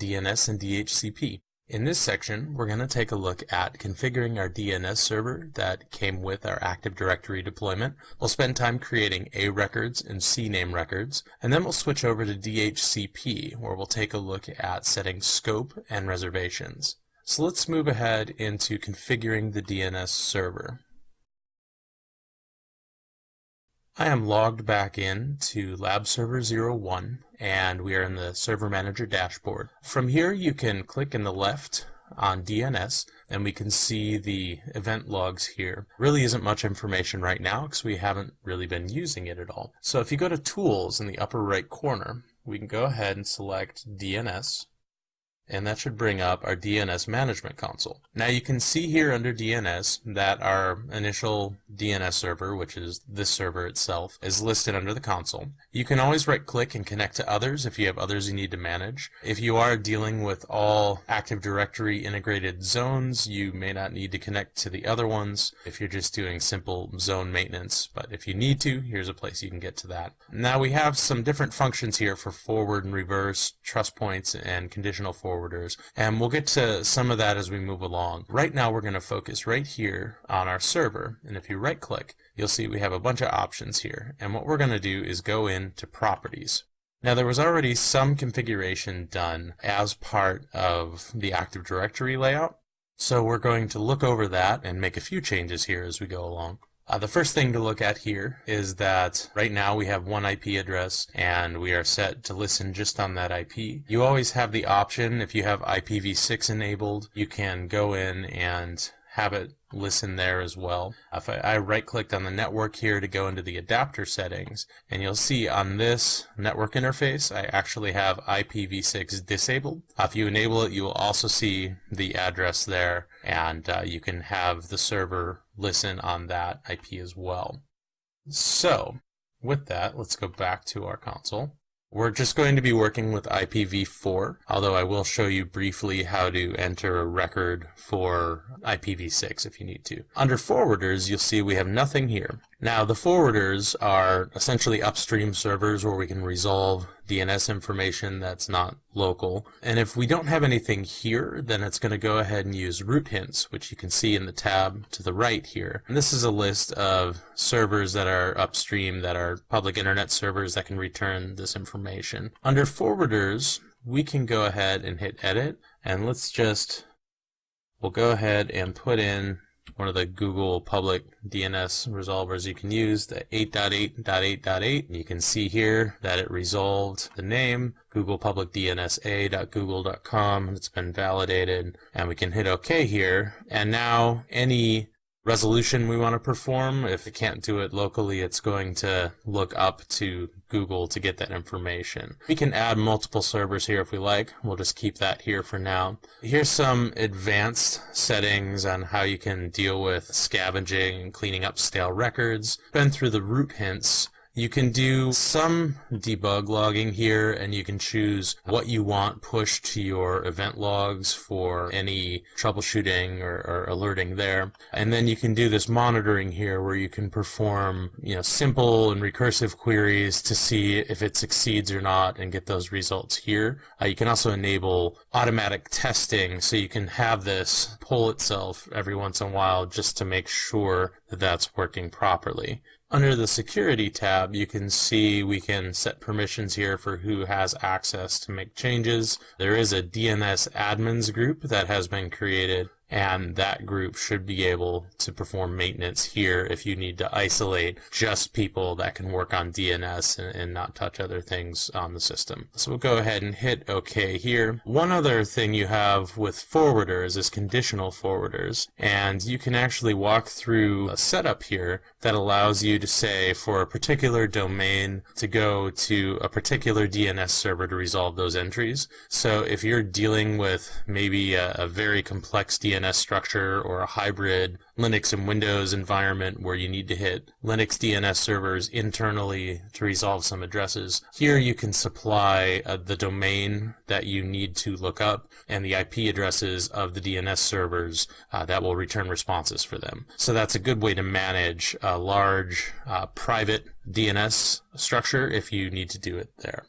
DNS and DHCP. In this section, we're going to take a look at configuring our DNS server that came with our Active Directory deployment. We'll spend time creating A records and CNAME records, and then we'll switch over to DHCP, where we'll take a look at setting scope and reservations. So let's move ahead into configuring the DNS server. I am logged back in to Lab Server 01, and we are in the Server Manager dashboard. From here, you can click in the left on DNS, and we can see the event logs here. Really isn't much information right now because we haven't really been using it at all. So if you go to Tools in the upper right corner, we can go ahead and select DNS. And that should bring up our DNS management console. Now you can see here under DNS that our initial DNS server, which is this server itself, is listed under the console. You can always right click and connect to others if you have others you need to manage. If you are dealing with all Active Directory integrated zones, you may not need to connect to the other ones if you're just doing simple zone maintenance. But if you need to, here's a place you can get to that. Now we have some different functions here for forward and reverse, trust points, and conditional forwarders, and we'll get to some of that as we move along. Right now we're going to focus right here on our server, and if you right click, you'll see we have a bunch of options here, and what we're going to do is go into properties. Now there was already some configuration done as part of the Active Directory layout, so we're going to look over that and make a few changes here as we go along. The first thing to look at here is that right now we have one IP address and we are set to listen just on that IP. You always have the option, if you have IPv6 enabled, you can go in and have it listen there as well. If I right-clicked on the network here to go into the adapter settings, and you'll see on this network interface I actually have IPv6 disabled. If you enable it, you will also see the address there, and you can have the server listen on that IP as well. So with that, let's go back to our console. We're just going to be working with IPv4, although I will show you briefly how to enter a record for IPv6 if you need to. Under forwarders, you'll see we have nothing here. Now, the forwarders are essentially upstream servers where we can resolve DNS information that's not local. And if we don't have anything here, then it's going to go ahead and use route hints, which you can see in the tab to the right here. And this is a list of servers that are upstream that are public internet servers that can return this information. Under forwarders, we can go ahead and hit edit, and we'll go ahead and put in one of the Google public DNS resolvers you can use, the 8.8.8.8. And you can see here that it resolved the name, Google public DNSA.google.com, and it's been validated. And we can hit OK here. And now any resolution we want to perform, if it can't do it locally, it's going to look up to Google to get that information. We can add multiple servers here if we like. We'll just keep that here for now. Here's some advanced settings on how you can deal with scavenging and cleaning up stale records. Been through the route hints. You can do some debug logging here, and you can choose what you want pushed to your event logs for any troubleshooting or alerting there. And then you can do this monitoring here where you can perform, simple and recursive queries to see if it succeeds or not and get those results here. You can also enable automatic testing, so you can have this pull itself every once in a while just to make sure that that's working properly. Under the Security tab, you can see we can set permissions here for who has access to make changes. There is a DNS admins group that has been created, and that group should be able to perform maintenance here if you need to isolate just people that can work on DNS and not touch other things on the system. So we'll go ahead and hit OK here. One other thing you have with forwarders is conditional forwarders, and you can actually walk through a setup here that allows you to say for a particular domain to go to a particular DNS server to resolve those entries. So if you're dealing with maybe a very complex DNS structure or a hybrid Linux and Windows environment where you need to hit Linux DNS servers internally to resolve some addresses, here you can supply the domain that you need to look up and the IP addresses of the DNS servers that will return responses for them. So that's a good way to manage a large private DNS structure if you need to do it there.